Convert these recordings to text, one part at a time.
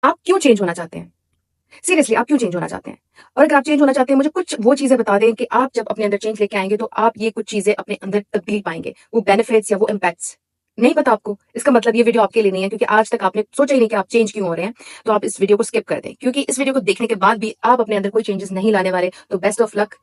آپ کیوں چینج ہونا چاہتے ہیں؟ سیریسلی آپ کیوں چینج ہونا چاہتے ہیں؟ اور اگر آپ چینج ہونا چاہتے ہیں مجھے کچھ وہ چیزیں بتا دیں کہ آپ جب اپنے اندر چینج لے کے آئیں گے تو آپ یہ کچھ چیزیں اپنے اندر تبدیل پائیں گے، وہ بینیفٹس یا وہ امپیکٹس نہیں پتا آپ کو، اس کا مطلب یہ ویڈیو آپ کے لیے نہیں ہے، کیونکہ آج تک آپ نے سوچا ہی نہیں کہ آپ چینج کیوں ہو رہے ہیں. تو آپ اس ویڈیو کو اسکپ کر دیں، کیونکہ اس ویڈیو کو دیکھنے کے بعد بھی آپ اپنے اندر کوئی چینجز نہیں لانے والے. تو best of luck.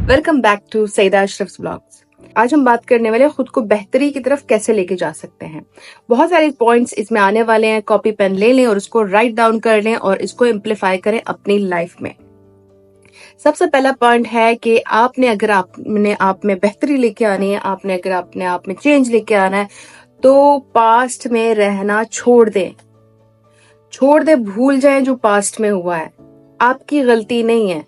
Welcome back to Syeda Ashraf blogs. آج ہم بات کرنے والے خود کو بہتری کی طرف کیسے لے کے جا سکتے ہیں. بہت سارے پوائنٹس اس میں آنے والے ہیں. کاپی پین لے لیں اور اس کو رائٹ ڈاؤن کر لیں اور اس کو امپلیفائی کریں اپنی لائف میں. سب سے پہلا پوائنٹ ہے کہ آپ نے اگر آپ میں بہتری لے کے آنی ہے، آپ نے اگر اپنے آپ میں چینج لے کے آنا ہے تو پاسٹ میں رہنا چھوڑ دیں. بھول جائیں جو پاسٹ میں ہوا ہے. آپ کی غلطی نہیں ہے.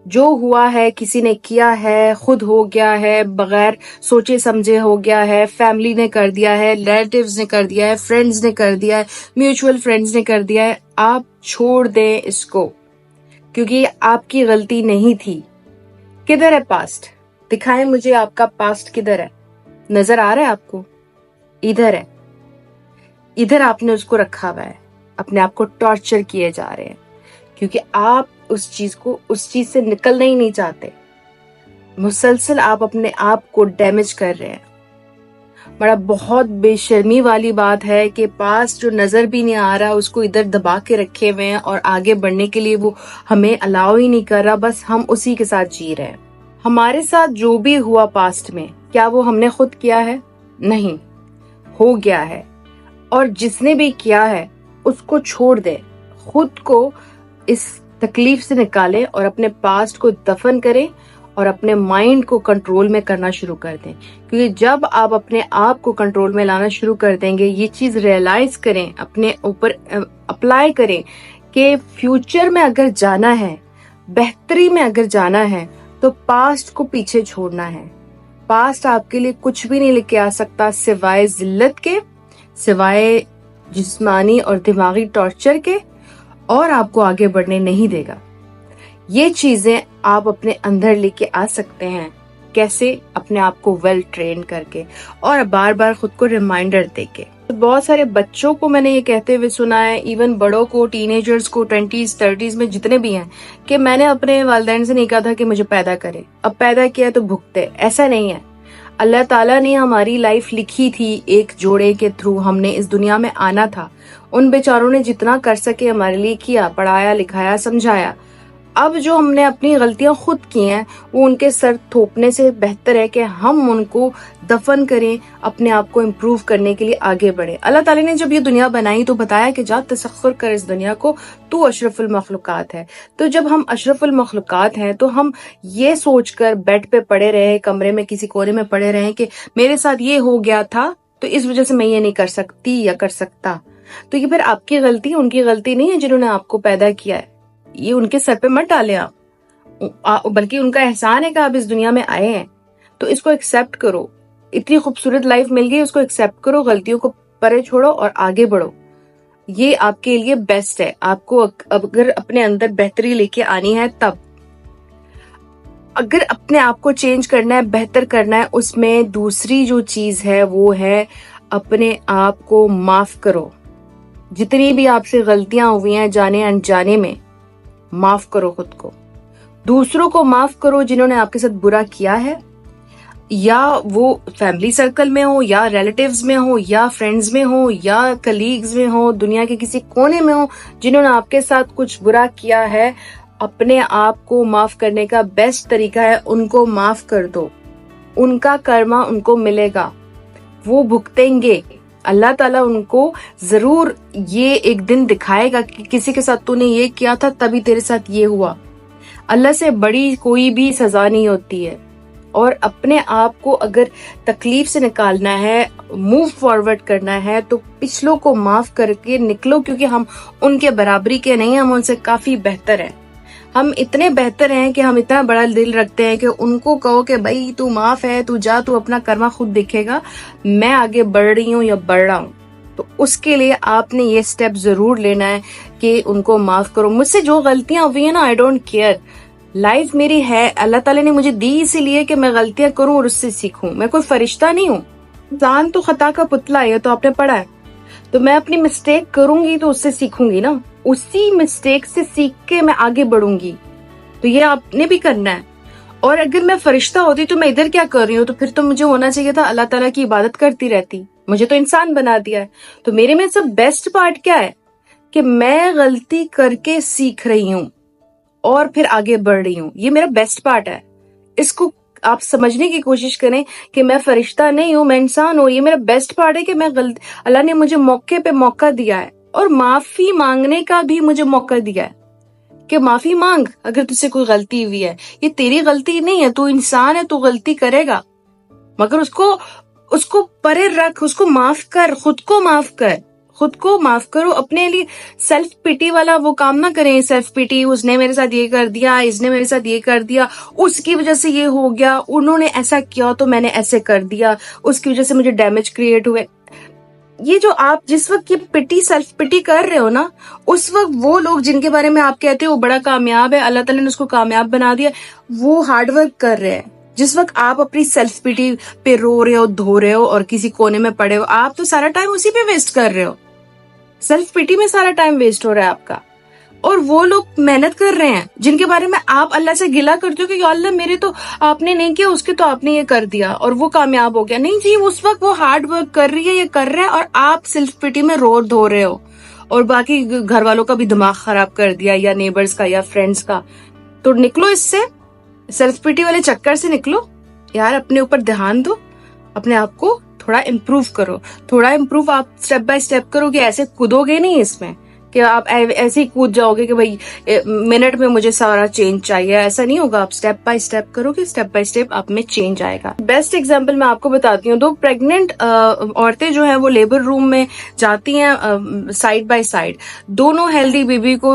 جو ہوا ہے کسی نے کیا ہے، خود ہو گیا ہے، بغیر سوچے سمجھے ہو گیا ہے، فیملی نے کر دیا ہے، ریلیٹیوز نے کر دیا ہے، فرینڈز نے کر دیا ہے، میوچول فرینڈز نے کر دیا ہے. آپ چھوڑ دیں اس کو، کیونکہ یہ آپ کی غلطی نہیں تھی. کدھر ہے پاسٹ؟ دکھائیں مجھے آپ کا پاسٹ کدھر ہے. نظر آ رہا ہے آپ کو؟ ادھر ہے. ادھر آپ نے اس کو رکھا ہوا ہے. اپنے آپ کو ٹارچر کیے جا رہے ہیں کیونکہ آپ اس چیز سے نکلنا ہی نہیں چاہتے. مسلسل آپ اپنے آپ کو ڈیمیج کر رہے ہیں. بہت بے شرمی والی بات ہے کہ پاس جو نظر بھی نہیں آ رہا اس کو ادھر دبا کے رکھے ہوئے ہیں اور آگے بڑھنے کے لیے وہ ہمیں الاؤ ہی نہیں کر رہا. بس ہم اسی کے ساتھ جی رہے ہیں. ہمارے ساتھ جو بھی ہوا پاسٹ میں، کیا وہ ہم نے خود کیا ہے؟ نہیں، ہو گیا ہے. اور جس نے بھی کیا ہے اس کو چھوڑ دے. خود کو اس تکلیف سے نکالے اور اپنے پاسٹ کو دفن کریں اور اپنے مائنڈ کو کنٹرول میں کرنا شروع کر دیں. کیونکہ جب آپ اپنے آپ کو کنٹرول میں لانا شروع کر دیں گے، یہ چیز ریئلائز کریں، اپنے اوپر اپلائی کریں کہ فیوچر میں اگر جانا ہے، بہتری میں اگر جانا ہے تو پاسٹ کو پیچھے چھوڑنا ہے. پاسٹ آپ کے لیے کچھ بھی نہیں لے کے آ سکتا سوائے ذلت کے، سوائے جسمانی اور دماغی ٹارچر کے، اور آپ کو آگے بڑھنے نہیں دے گا. یہ چیزیں آپ اپنے اندر لے کے آ سکتے ہیں. کیسے؟ اپنے آپ کو ویل ٹرین کر کے اور بار بار خود کو ریمائنڈر دے کے. بہت سارے بچوں کو میں نے یہ کہتے ہوئے سنا ہے، ایون بڑوں کو، ٹین ایجرز کو، 20s 30s میں جتنے بھی ہیں، کہ میں نے اپنے والدین سے نہیں کہا تھا کہ مجھے پیدا کرے، اب پیدا کیا تو بھگتے. ایسا نہیں ہے. اللہ تعالیٰ نے ہماری لائف لکھی تھی ایک جوڑے کے تھرو. ہم نے اس دنیا میں آنا تھا. ان بیچاروں نے جتنا کر سکے ہمارے لیے کیا، پڑھایا، لکھایا، سمجھایا. اب جو ہم نے اپنی غلطیاں خود کی ہیں وہ ان کے سر تھوپنے سے بہتر ہے کہ ہم ان کو دفن کریں، اپنے آپ کو امپروو کرنے کے لیے آگے بڑھیں. اللہ تعالیٰ نے جب یہ دنیا بنائی تو بتایا کہ جا تسخر کر اس دنیا کو، تو اشرف المخلوقات ہے. تو جب ہم اشرف المخلوقات ہیں تو ہم یہ سوچ کر بیڈ پہ پڑے رہے، کمرے میں کسی کونے میں پڑے رہے کہ میرے ساتھ یہ ہو گیا تھا تو اس وجہ سے میں یہ نہیں کر سکتی یا کر سکتا، تو یہ پھر آپ کی غلطی، ان کی غلطی نہیں ہے جنہوں نے آپ کو پیدا کیا ہے. یہ ان کے سر پہ مت ڈالیں آپ، بلکہ ان کا احسان ہے کہ آپ اس دنیا میں آئے ہیں. تو اس کو ایکسپٹ کرو. اتنی خوبصورت لائف مل گئی، اس کو ایکسپٹ کرو، غلطیوں کو پرے چھوڑو اور آگے بڑھو. یہ آپ کے لیے بیسٹ ہے. آپ کو اگر اپنے اندر بہتری لے کے آنی ہے تب، اگر اپنے آپ کو چینج کرنا ہے، بہتر کرنا ہے، اس میں دوسری جو چیز ہے وہ ہے اپنے آپ کو معاف کرو. جتنی بھی آپ سے غلطیاں ہوئی ہیں جانے انجانے میں، معاف کرو خود کو. دوسروں کو معاف کرو جنہوں نے آپ کے ساتھ برا کیا ہے، یا وہ فیملی سرکل میں ہو، یا ریلیٹیوز میں ہو، یا فرینڈز میں ہو، یا کلیگز میں ہو، دنیا کے کسی کونے میں ہو جنہوں نے آپ کے ساتھ کچھ برا کیا ہے. اپنے آپ کو معاف کرنے کا بیسٹ طریقہ ہے ان کو معاف کر دو. ان کا کرما ان کو ملے گا، وہ بھگتیں گے. اللہ تعالیٰ ان کو ضرور یہ ایک دن دکھائے گا کہ کسی کے ساتھ تو نے یہ کیا تھا تبھی تیرے ساتھ یہ ہوا. اللہ سے بڑی کوئی بھی سزا نہیں ہوتی ہے. اور اپنے آپ کو اگر تکلیف سے نکالنا ہے، موو فارورڈ کرنا ہے، تو پچھلوں کو معاف کر کے نکلو، کیونکہ ہم ان کے برابری کے نہیں، ہم ان سے کافی بہتر ہیں. ہم اتنے بہتر ہیں کہ ہم اتنا بڑا دل رکھتے ہیں کہ ان کو کہو کہ بھائی تو معاف ہے، تو جا، تو اپنا کرما خود دیکھے گا، میں آگے بڑھ رہی ہوں یا بڑھ رہا ہوں. تو اس کے لیے آپ نے یہ سٹیپ ضرور لینا ہے کہ ان کو معاف کرو. مجھ سے جو غلطیاں ہوئی ہیں نا، آئی ڈونٹ کیئر. لائف میری ہے، اللہ تعالیٰ نے مجھے دی اسی لیے کہ میں غلطیاں کروں اور اس سے سیکھوں. میں کوئی فرشتہ نہیں ہوں. انسان تو خطا کا پتلا ہے، تو آپ نے پڑھا ہے. تو میں اپنی مسٹیک کروں گی تو اس سے سیکھوں گی نا, اسی مسٹیک سے سیکھ کے میں آگے بڑھوں گی. تو یہ آپ نے بھی کرنا ہے. اور اگر میں فرشتہ ہوتی تو میں ادھر کیا کر رہی ہوں, تو پھر تو مجھے ہونا چاہیے تھا اللہ تعالیٰ کی عبادت کرتی رہتی. مجھے تو انسان بنا دیا ہے. تو میرے میں سب بیسٹ پارٹ کیا ہے کہ میں غلطی کر کے سیکھ رہی ہوں اور پھر آگے بڑھ رہی ہوں. یہ میرا بیسٹ پارٹ ہے. اس کو آپ سمجھنے کی کوشش کریں کہ میں فرشتہ نہیں ہوں, میں انسان ہوں. یہ میرا بیسٹ پارٹ ہے کہ میں اللہ نے مجھے موقع پہ موقع دیا ہے, اور معافی مانگنے کا بھی مجھے موقع دیا ہے کہ معافی مانگ اگر تجھ سے کوئی غلطی ہوئی ہے. یہ تیری غلطی نہیں ہے, تو انسان ہے, تو غلطی کرے گا, مگر اس کو پرے رکھ, اس کو معاف کر, خود کو معاف کر, خود کو معاف کرو. اپنے لیے سیلف پیٹی والا وہ کام نہ کریں. سیلف پیٹی, اس نے میرے ساتھ یہ کر دیا, اس نے میرے ساتھ یہ کر دیا, اس کی وجہ سے یہ ہو گیا, انہوں نے ایسا کیا تو میں نے ایسے کر دیا, اس کی وجہ سے مجھے ڈیمیج کریٹ ہوئے. یہ جو آپ جس وقت یہ پٹی سیلف پٹی کر رہے ہو نا, اس وقت وہ لوگ جن کے بارے میں آپ کہتے ہو وہ بڑا کامیاب ہے, اللہ تعالیٰ نے اس کو کامیاب بنا دیا, وہ ہارڈ ورک کر رہے ہیں. جس وقت آپ اپنی سیلف پٹی پہ رو رہے ہو, دھو رہے ہو اور کسی کونے میں پڑے ہو, آپ تو سارا ٹائم اسی پہ ویسٹ کر رہے ہو. سیلف پٹی میں سارا ٹائم ویسٹ ہو رہا ہے آپ کا. اور وہ لوگ محنت کر رہے ہیں جن کے بارے میں آپ اللہ سے گلا کرتے ہو کہ یا اللہ میرے تو آپ نے نہیں کیا, اس کے تو آپ نے یہ کر دیا اور وہ کامیاب ہو گیا. نہیں جی, اس وقت وہ ہارڈ ورک کر رہی ہے, یہ کر رہا ہے, اور آپ سیلف پٹی میں رو دھو رہے ہو, اور باقی گھر والوں کا بھی دماغ خراب کر دیا, یا نیبرز کا, یا فرینڈز کا. تو نکلو اس سے, سیلف پٹی والے چکر سے نکلو یار. اپنے اوپر دھیان دو, اپنے آپ کو تھوڑا امپروو کرو. تھوڑا امپروو آپ اسٹیپ بائی اسٹیپ کرو گے. ایسے کودو گے نہیں اس میں کہ آپ ایسے ہی کود جاؤ گے کہ بھائی منٹ میں مجھے سارا چینج چاہیے. ایسا نہیں ہوگا. آپ اسٹیپ بائی اسٹیپ کرو گے, اسٹیپ بائی اسٹیپ آپ میں چینج آئے گا. بیسٹ ایگزامپل میں آپ کو بتاتی ہوں. 2 پریگننٹ عورتیں جو ہیں وہ لیبر روم میں جاتی ہیں سائڈ بائی سائڈ. دونوں ہیلدی بیبی کو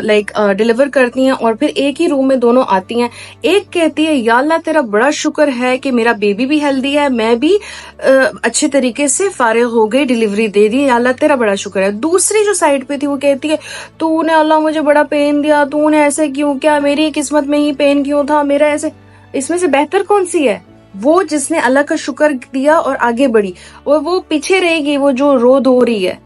لائک ڈیلیور کرتی ہیں, اور پھر ایک ہی روم میں دونوں آتی ہیں. ایک کہتی ہے یا اللہ تیرا بڑا شکر ہے کہ میرا بیبی بھی ہیلدی ہے, میں بھی اچھے طریقے سے فارغ ہو گئی, ڈیلیوری دے دی, یا اللہ تیرا بڑا شکر ہے. دوسری جو سائڈ پہ تھی وہ کہتی ہے تو نے اللہ مجھے بڑا پین دیا, تو نے ایسے کیوں کیا, میری قسمت میں ہی پین کیوں تھا, میرا ایسے. اس میں سے بہتر کون سی ہے؟ وہ جس نے اللہ کا شکر دیا اور آگے بڑھی, اور وہ پیچھے رہے گی وہ جو رو دھو رہی ہے.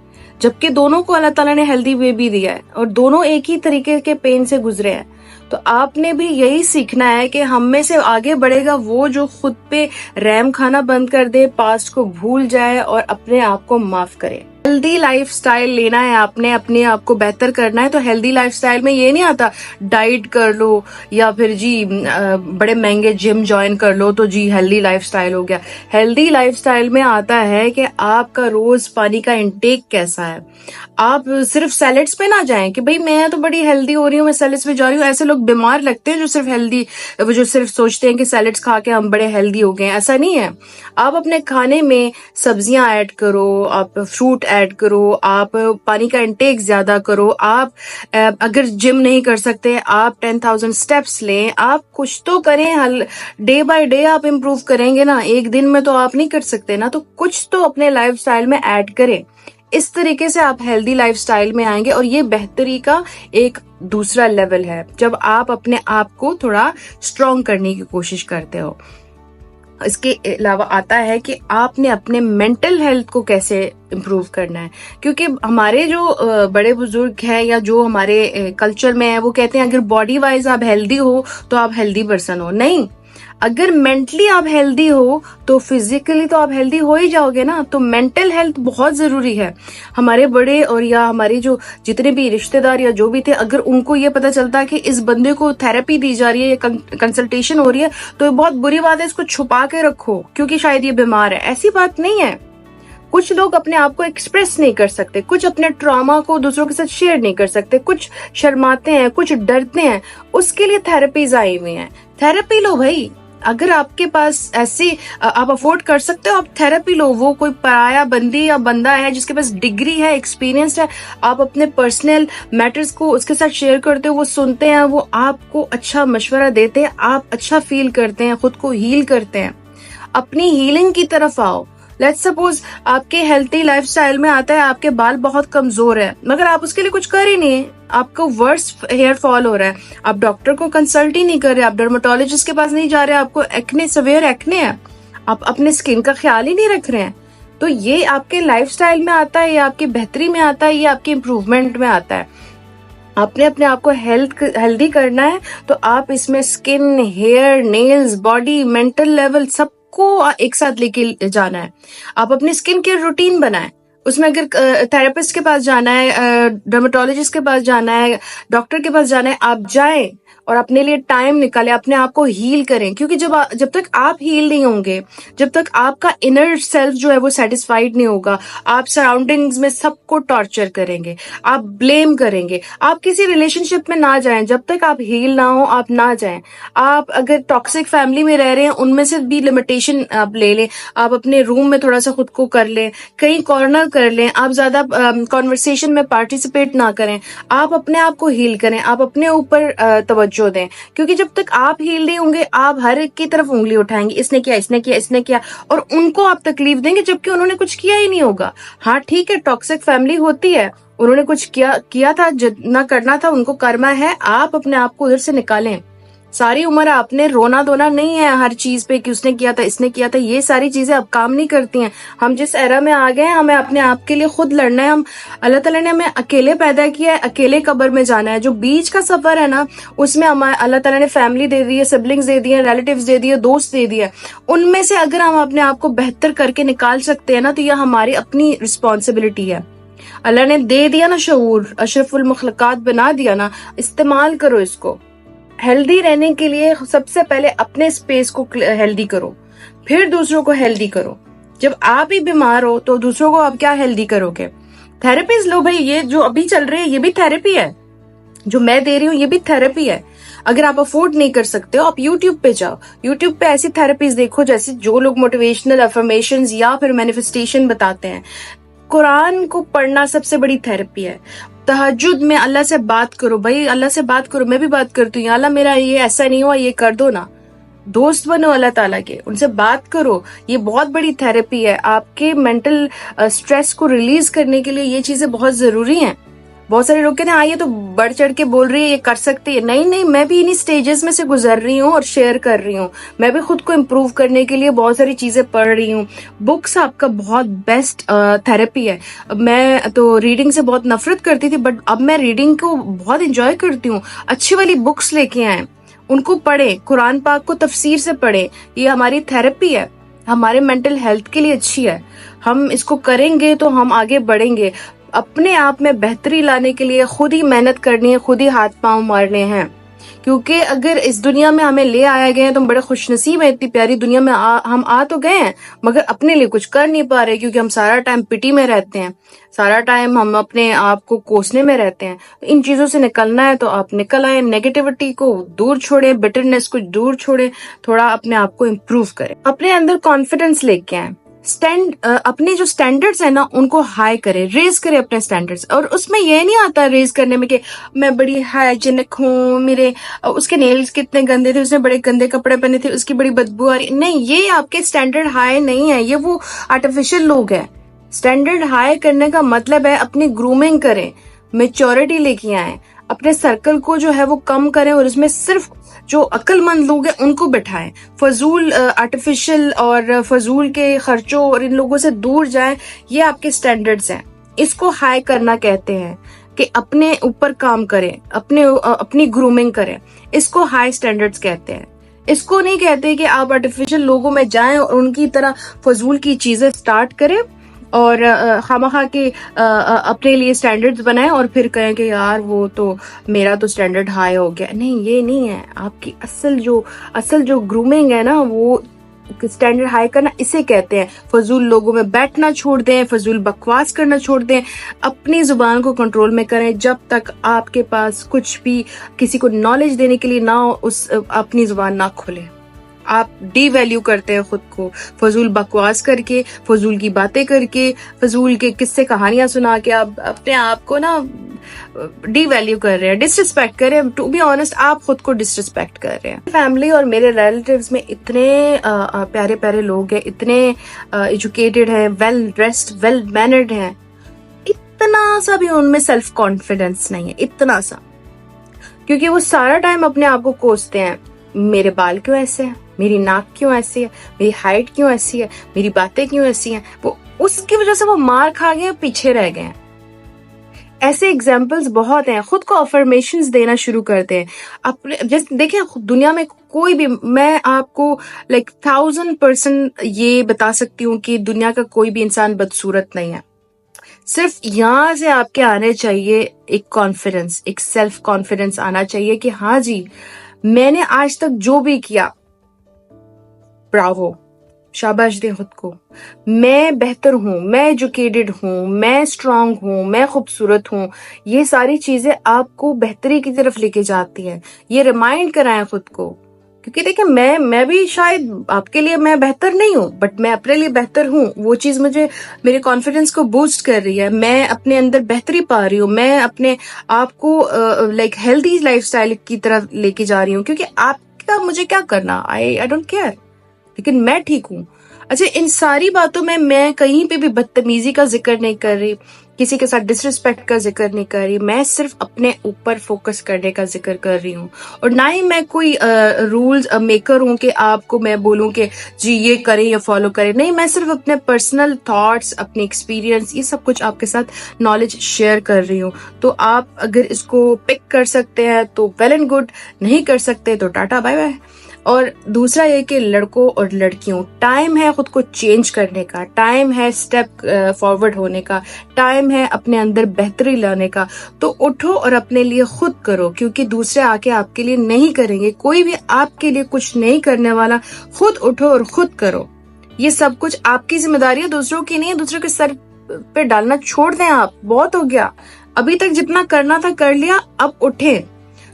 جبکہ دونوں کو اللہ تعالیٰ نے ہیلدی بیبی دیا ہے, اور دونوں ایک ہی طریقے کے پین سے گزرے ہیں. تو آپ نے بھی یہی سیکھنا ہے کہ ہم میں سے آگے بڑھے گا وہ جو خود پہ رحم کھانا بند کر دے, پاسٹ کو بھول جائے اور اپنے آپ کو معاف کرے. ہیلدی لائف سٹائل لینا ہے آپ نے, اپنے آپ کو بہتر کرنا ہے. تو ہیلدی لائف سٹائل میں یہ نہیں آتا ڈائٹ کر لو یا پھر جی بڑے مہنگے جم جوائن کر لو تو جی ہیلدی لائف سٹائل ہو گیا. ہیلدی لائف سٹائل میں آتا ہے کہ آپ کا روز پانی کا انٹیک کیسا ہے. آپ صرف سیلڈس پہ نہ جائیں کہ بھئی میں تو بڑی ہیلدی ہو رہی ہوں, میں سیلڈس پہ جا رہی ہوں. ایسے لوگ بیمار لگتے ہیں جو صرف ہیلدی, وہ جو صرف سوچتے ہیں کہ سیلڈس کھا کے ہم بڑے ہیلدی ہو گئے. ایسا نہیں ہے. آپ اپنے کھانے میں سبزیاں ایڈ کرو, آپ فروٹ ایڈ کرو, آپ پانی کا انٹیک زیادہ کرو. آپ اگر جم نہیں کر سکتے آپ 10,000 اسٹیپس لیں, آپ کچھ تو کریں. ڈے بائی ڈے آپ امپروو کریں گے نا, ایک دن میں تو آپ نہیں کر سکتے نا, تو کچھ تو اپنے لائف سٹائل میں ایڈ کریں. اس طریقے سے آپ ہیلدی لائف سٹائل میں آئیں گے, اور یہ بہتری کا ایک دوسرا لیول ہے جب آپ اپنے آپ کو تھوڑا اسٹرانگ کرنے کی کوشش کرتے ہو. اس کے علاوہ آتا ہے کہ آپ نے اپنے مینٹل ہیلتھ کو کیسے امپروو کرنا ہے. کیونکہ ہمارے جو بڑے بزرگ ہیں یا جو ہمارے کلچر میں ہے وہ کہتے ہیں اگر باڈی وائز آپ ہیلدی ہو تو آپ ہیلدی پرسن ہو. نہیں, اگر مینٹلی آپ ہیلدی ہو تو فزیکلی تو آپ ہیلدی ہو ہی جاؤ گے نا. تو مینٹل ہیلتھ بہت ضروری ہے. ہمارے بڑے اور یا ہمارے جو جتنے بھی رشتے دار یا جو بھی تھے, اگر ان کو یہ پتا چلتا ہے کہ اس بندے کو تھراپی دی جا رہی ہے یا کنسلٹیشن ہو رہی ہے تو یہ بہت بری بات ہے, اس کو چھپا کے رکھو کیونکہ شاید یہ بیمار ہے. ایسی بات نہیں ہے. کچھ لوگ اپنے آپ کو ایکسپریس نہیں کر سکتے, کچھ اپنے ٹراما کو دوسروں کے ساتھ شیئر نہیں کر سکتے, کچھ شرماتے ہیں, کچھ ڈرتے ہیں. اس کے لیے تھراپیز آئی ہوئی ہیں. تھراپی لو بھائی. اگر آپ کے پاس ایسی آپ افورڈ کر سکتے ہو آپ تھراپی لو. وہ کوئی پرایا بندی یا بندہ ہے جس کے پاس ڈگری ہے, ایکسپیرینس ہے, آپ اپنے پرسنل میٹرز کو اس کے ساتھ شیئر کرتے ہو, وہ سنتے ہیں, وہ آپ کو اچھا مشورہ دیتے ہیں, آپ اچھا فیل کرتے ہیں, خود کو ہیل کرتے ہیں. اپنی ہیلنگ کی طرف آؤ. لیٹس سپوز آپ کے ہیلتھی لائف سٹائل میں آتا ہے آپ کے بال بہت کمزور ہے مگر آپ اس کے لیے کچھ کر ہی نہیں, آپ کو ورس ہیئر فال ہو رہا ہے, آپ ڈاکٹر کو کنسلٹ ہی نہیں کر رہے, آپ ڈرماٹولوجسٹ کے پاس نہیں جا رہے, آپ کو ایکنے سیویئر ایکنے ہے, آپ اپنے اسکن کا خیال ہی نہیں رکھ رہے ہیں, تو یہ آپ کے لائف سٹائل میں آتا ہے، یہ آپ کی بہتری میں آتا ہے، یہ آپ کی امپروومنٹ میں آتا ہے. آپ نے اپنے آپ کو ہیلدی کرنا ہے تو آپ اس میں skin, hair, nails, body, mental level سب کو ایک ساتھ لے کے جانا ہے. آپ اپنی اسکن کیئر روٹین بنائیں. اس میں اگر تھراپسٹ کے پاس جانا ہے، ڈرماٹولوجسٹ کے پاس جانا ہے، ڈاکٹر کے پاس جانا ہے، آپ جائیں اور اپنے لیے ٹائم نکالیں، اپنے آپ کو ہیل کریں. کیونکہ جب تک آپ ہیل نہیں ہوں گے، جب تک آپ کا انر سیلف جو ہے وہ سیٹسفائیڈ نہیں ہوگا، آپ سراؤنڈنگز میں سب کو ٹارچر کریں گے، آپ بلیم کریں گے. آپ کسی ریلیشن شپ میں نہ جائیں جب تک آپ ہیل نہ ہو، آپ نہ جائیں. آپ اگر ٹاکسک فیملی میں رہ رہے ہیں، ان میں سے بھی لمیٹیشن آپ لے لیں. آپ اپنے روم میں تھوڑا سا خود کو کر لیں، کہیں کارنر کر لیں. آپ زیادہ کانورسیشن میں پارٹیسپیٹ نہ کریں. آپ اپنے آپ کو ہیل کریں، آپ اپنے اوپر توجہ دیں. کیونکہ جب تک آپ ہیل نہیں ہوں گے، آپ ہر ایک کی طرف انگلی اٹھائیں گے، اس نے کیا، اس نے کیا، اس نے کیا، اور ان کو آپ تکلیف دیں گے جبکہ انہوں نے کچھ کیا ہی نہیں ہوگا. ہاں ٹھیک ہے، ٹاکسک فیملی ہوتی ہے، انہوں نے کچھ کیا تھا، جتنا کرنا تھا ان کو کرنا ہے. آپ اپنے آپ کو ادھر سے نکالیں. ساری عمر آپ نے رونا دھونا نہیں ہے ہر چیز پہ کہ اس نے کیا تھا، اس نے کیا تھا. یہ ساری چیزیں اب کام نہیں کرتی ہیں. ہم جس ایرا میں آ گئے ہیں، ہمیں اپنے آپ کے لیے خود لڑنا ہے. اللہ تعالیٰ نے ہمیں اکیلے پیدا کیا ہے، اکیلے قبر میں جانا ہے. جو بیچ کا سفر ہے نا، اس میں اللہ تعالیٰ نے فیملی دے دی ہے، سبلنگز دے دی ہیں، ریلیٹیوز دے دی ہے، دوست دے دی ہے. ان میں سے اگر ہم اپنے آپ کو بہتر کر کے نکال سکتے ہیں نا، تو یہ ہماری اپنی رسپانسبلٹی ہے. اللہ نے دے دیا نا شعور، اشرف المخلوقات بنا دیا نا، استعمال کرو اس کو. ہیلدی رہنے کے لیے سب سے پہلے اپنے اسپیس کو ہیلدی کرو، پھر دوسروں کو ہیلدی کرو. جب آپ ہی بیمار ہو تو دوسروں کو آپ کیا ہیلدی کرو گے؟ تھراپیز لو بھائی، یہ جو ابھی چل رہی ہے یہ بھی تھراپی ہے. جو میں دے رہی ہوں یہ بھی تھراپی ہے. اگر آپ افورڈ نہیں کر سکتے ہو، آپ یوٹیوب پہ جاؤ، یوٹیوب پہ ایسی تھراپیز دیکھو جیسے جو لوگ موٹیویشنل افرمیشنز یا پھر مینیفیسٹیشن بتاتے ہیں. قرآن کو پڑھنا سب سے بڑی تھراپی ہے. تہجد میں اللہ سے بات کرو بھائی، اللہ سے بات کرو. میں بھی بات کرتی ہوں، یا اللہ میرا یہ ایسا نہیں ہوا، یہ کر دو نا. دوست بنو اللہ تعالیٰ کے، ان سے بات کرو. یہ بہت بڑی تھراپی ہے. آپ کے مینٹل سٹریس کو ریلیز کرنے کے لیے یہ چیزیں بہت ضروری ہیں. بہت سارے لوگ کہتے ہیں یہ تو بڑھ چڑھ کے بول رہی ہے، یہ کر سکتی ہے. نہیں، میں بھی انہی سٹیجز میں سے گزر رہی ہوں اور شیئر کر رہی ہوں. میں بھی خود کو امپروو کرنے کے لیے بہت ساری چیزیں پڑھ رہی ہوں. بکس آپ کا بہت بیسٹ تھراپی ہے. میں تو ریڈنگ سے بہت نفرت کرتی تھی، بٹ اب میں ریڈنگ کو بہت انجوائے کرتی ہوں. اچھی والی بکس لے کے آئیں، ان کو پڑھیں، قرآن پاک کو تفسیر سے پڑھیں. یہ ہماری تھراپی ہے، ہمارے مینٹل ہیلتھ کے لیے اچھی ہے. ہم اس کو کریں گے تو ہم آگے بڑھیں گے. اپنے آپ میں بہتری لانے کے لیے خود ہی محنت کرنی ہے، خود ہی ہاتھ پاؤں مارنے ہیں. کیونکہ اگر اس دنیا میں ہمیں لے آیا گئے ہیں تو ہم بڑے خوش نصیب ہیں. اتنی پیاری دنیا میں ہم آ تو گئے ہیں، مگر اپنے لیے کچھ کر نہیں پا رہے، کیونکہ ہم سارا ٹائم پٹی میں رہتے ہیں، سارا ٹائم ہم اپنے آپ کو کوسنے میں رہتے ہیں. ان چیزوں سے نکلنا ہے تو آپ نکل آئیں. نیگیٹیوٹی کو دور چھوڑیں، بٹرنس کو دور چھوڑیں، تھوڑا اپنے آپ کو امپروو کریں. اپنے اندر کانفیڈنس لے کے آئیں. اپنے جو سٹینڈرڈز ہیں نا ان کو ہائی کرے، ریز کرے اپنے سٹینڈرڈز. اور اس میں یہ نہیں آتا ریز کرنے میں کہ میں بڑی ہائیجینک ہوں، میرے اس کے نیلز کتنے گندے تھے، اس نے بڑے گندے کپڑے پہنے تھے، اس کی بڑی بدبو آ رہی. نہیں، یہ آپ کے سٹینڈرڈ ہائی نہیں ہے، یہ وہ آرٹیفیشل لوگ ہیں. سٹینڈرڈ ہائی کرنے کا مطلب ہے اپنی گرومنگ کریں، میچورٹی لے کے آئیں، اپنے سرکل کو جو ہے وہ کم کریں اور اس میں صرف جو عقل مند لوگ ہیں ان کو بٹھائیں. فضول آرٹیفیشل اور فضول کے خرچوں اور ان لوگوں سے دور جائیں. یہ آپ کے سٹینڈرڈز ہیں. اس کو ہائی کرنا کہتے ہیں کہ اپنے اوپر کام کریں، اپنی گرومنگ کریں. اس کو ہائی سٹینڈرڈز کہتے ہیں. اس کو نہیں کہتے کہ آپ آرٹیفیشل لوگوں میں جائیں اور ان کی طرح فضول کی چیزیں سٹارٹ کریں اور خامخواہ کے اپنے لیے سٹینڈرڈز بنائیں اور پھر کہیں کہ یار وہ تو میرا تو سٹینڈرڈ ہائی ہو گیا. نہیں، یہ نہیں ہے. آپ کی اصل جو گرومنگ ہے نا، وہ سٹینڈرڈ ہائی کرنا اسے کہتے ہیں. فضول لوگوں میں بیٹھنا چھوڑ دیں، فضول بکواس کرنا چھوڑ دیں، اپنی زبان کو کنٹرول میں کریں. جب تک آپ کے پاس کچھ بھی کسی کو نالج دینے کے لیے نہ ہو، اپنی زبان نہ کھولیں. آپ ڈی ویلیو کرتے ہیں خود کو، فضول بکواس کر کے، فضول کی باتیں کر کے، فضول کے قصے کہانیاں سنا کے آپ اپنے آپ کو نا ڈی ویلیو کر رہے ہیں، ڈس ریسپیکٹ کر رہے ہیں. ٹو بی آنےسٹ آپ خود کو ڈس ریسپیکٹ کر رہے ہیں. فیملی اور میرے ریلیٹیوز میں اتنے پیارے پیارے لوگ ہیں، اتنے ایجوکیٹڈ ہیں، ویل ڈریسڈ، ویل مینرڈ ہیں. اتنا سا بھی ان میں سیلف کانفیڈنس نہیں ہے، اتنا سا. کیونکہ وہ سارا ٹائم اپنے آپ کو کوستے ہیں، میرے بال کیوں ایسے ہیں، میری ناک کیوں ایسی ہے, میری ہائٹ کیوں ایسی ہے, میری باتیں کیوں ایسی ہیں, وہ اس کی وجہ سے وہ مار کھا گئے, پیچھے رہ گئے ہیں. ایسے ایگزامپلس بہت ہیں. خود کو افرمیشنز دینا شروع کرتے ہیں. اپنے جیسے دیکھیں دنیا میں کوئی بھی, میں آپ کو 1000% یہ بتا سکتی ہوں کہ دنیا کا کوئی بھی انسان بدصورت نہیں ہے. صرف یہاں سے آپ کے آنے چاہیے ایک کانفیڈنس, ایک سیلف کانفیڈنس آنا چاہیے کہ ہاں جی میں نے آج تک جو بھی کیا, براوو, شاباش دیں خود کو, میں بہتر ہوں, میں ایجوکیٹڈ ہوں, میں اسٹرانگ ہوں, میں خوبصورت ہوں. یہ ساری چیزیں آپ کو بہتری کی طرف لے کے جاتی ہیں. یہ ریمائنڈ کرائیں خود کو, کیونکہ دیکھیں میں بھی شاید آپ کے لیے میں بہتر نہیں ہوں, بٹ میں اپنے لیے بہتر ہوں. وہ چیز مجھے میرے کانفیڈنس کو بوسٹ کر رہی ہے. میں اپنے اندر بہتری پا رہی ہوں. میں اپنے آپ کو ہیلدی لائف اسٹائل کی طرف لے کے جا رہی ہوں, کیونکہ آپ کا مجھے کیا کرنا, آئی ڈونٹ کیئر, لیکن میں ٹھیک ہوں. اچھا, ان ساری باتوں میں کہیں پہ بھی بدتمیزی کا ذکر نہیں کر رہی, کسی کے ساتھ ڈس ریسپیکٹ کا ذکر نہیں کر رہی. میں صرف اپنے اوپر فوکس کرنے کا ذکر کر رہی ہوں. اور نہ ہی میں کوئی رولز میکر ہوں کہ آپ کو میں بولوں کہ جی یہ کریں یا فالو کریں. نہیں, میں صرف اپنے پرسنل تھاٹس, اپنے ایکسپیرینس, یہ سب کچھ آپ کے ساتھ نالج شیئر کر رہی ہوں. تو آپ اگر اس کو پک کر سکتے ہیں تو ویل اینڈ گڈ, نہیں کر سکتے تو ٹاٹا بائے بائے. اور دوسرا یہ کہ لڑکوں اور لڑکیوں, ٹائم ہے خود کو چینج کرنے کا, ٹائم ہے اسٹیپ فارورڈ ہونے کا, ٹائم ہے اپنے اندر بہتری لانے کا. تو اٹھو اور اپنے لیے خود کرو, کیونکہ دوسرے آ کے آپ کے لیے نہیں کریں گے. کوئی بھی آپ کے لیے کچھ نہیں کرنے والا. خود اٹھو اور خود کرو. یہ سب کچھ آپ کی ذمہ داری ہے, دوسروں کی نہیں ہے. دوسروں کے سر پہ ڈالنا چھوڑ دیں آپ, بہت ہو گیا. ابھی تک جتنا کرنا تھا کر لیا, اب اٹھیں.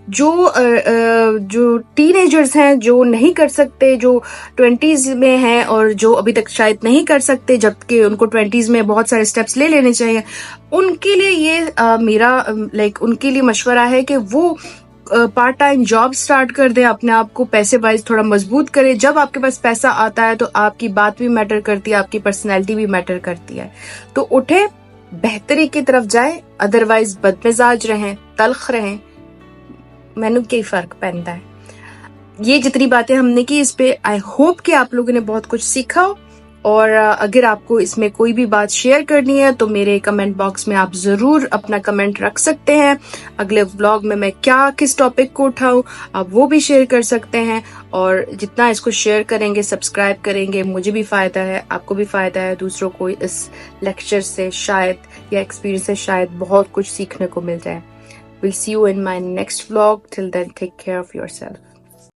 جو ٹین ایجرز ہیں, جو نہیں کر سکتے, جو 20s میں ہیں اور جو ابھی تک شاید نہیں کر سکتے, جبکہ ان کو 20s میں بہت سارے سٹیپس لے لینے چاہیے, ان کے لیے یہ میرا ان کے لیے مشورہ ہے کہ وہ پارٹ ٹائم جاب سٹارٹ کر دیں, اپنے آپ کو پیسے وائز تھوڑا مضبوط کریں. جب آپ کے پاس پیسہ آتا ہے تو آپ کی بات بھی میٹر کرتی ہے, آپ کی پرسنالٹی بھی میٹر کرتی ہے. تو اٹھیں, بہتری کی طرف جائیں, ادروائز بدمزاج رہیں, تلخ رہیں, مینو کی فرق پہنتا ہے. یہ جتنی باتیں ہم نے کی اس پہ آئی ہوپ کہ آپ لوگوں نے بہت کچھ سیکھا. اور اگر آپ کو اس میں کوئی بھی بات شیئر کرنی ہے تو میرے کمنٹ باکس میں آپ ضرور اپنا کمنٹ رکھ سکتے ہیں. اگلے ولاگ میں کس ٹاپک کو اٹھاؤں, آپ وہ بھی شیئر کر سکتے ہیں. اور جتنا اس کو شیئر کریں گے, سبسکرائب کریں گے, مجھے بھی فائدہ ہے, آپ کو بھی فائدہ ہے, دوسروں کو اس لیکچر سے شاید یا ایکسپیرینس سے شاید بہت کچھ سیکھنے کو مل جائے. We'll see you in my next vlog. Till then, take care of yourself.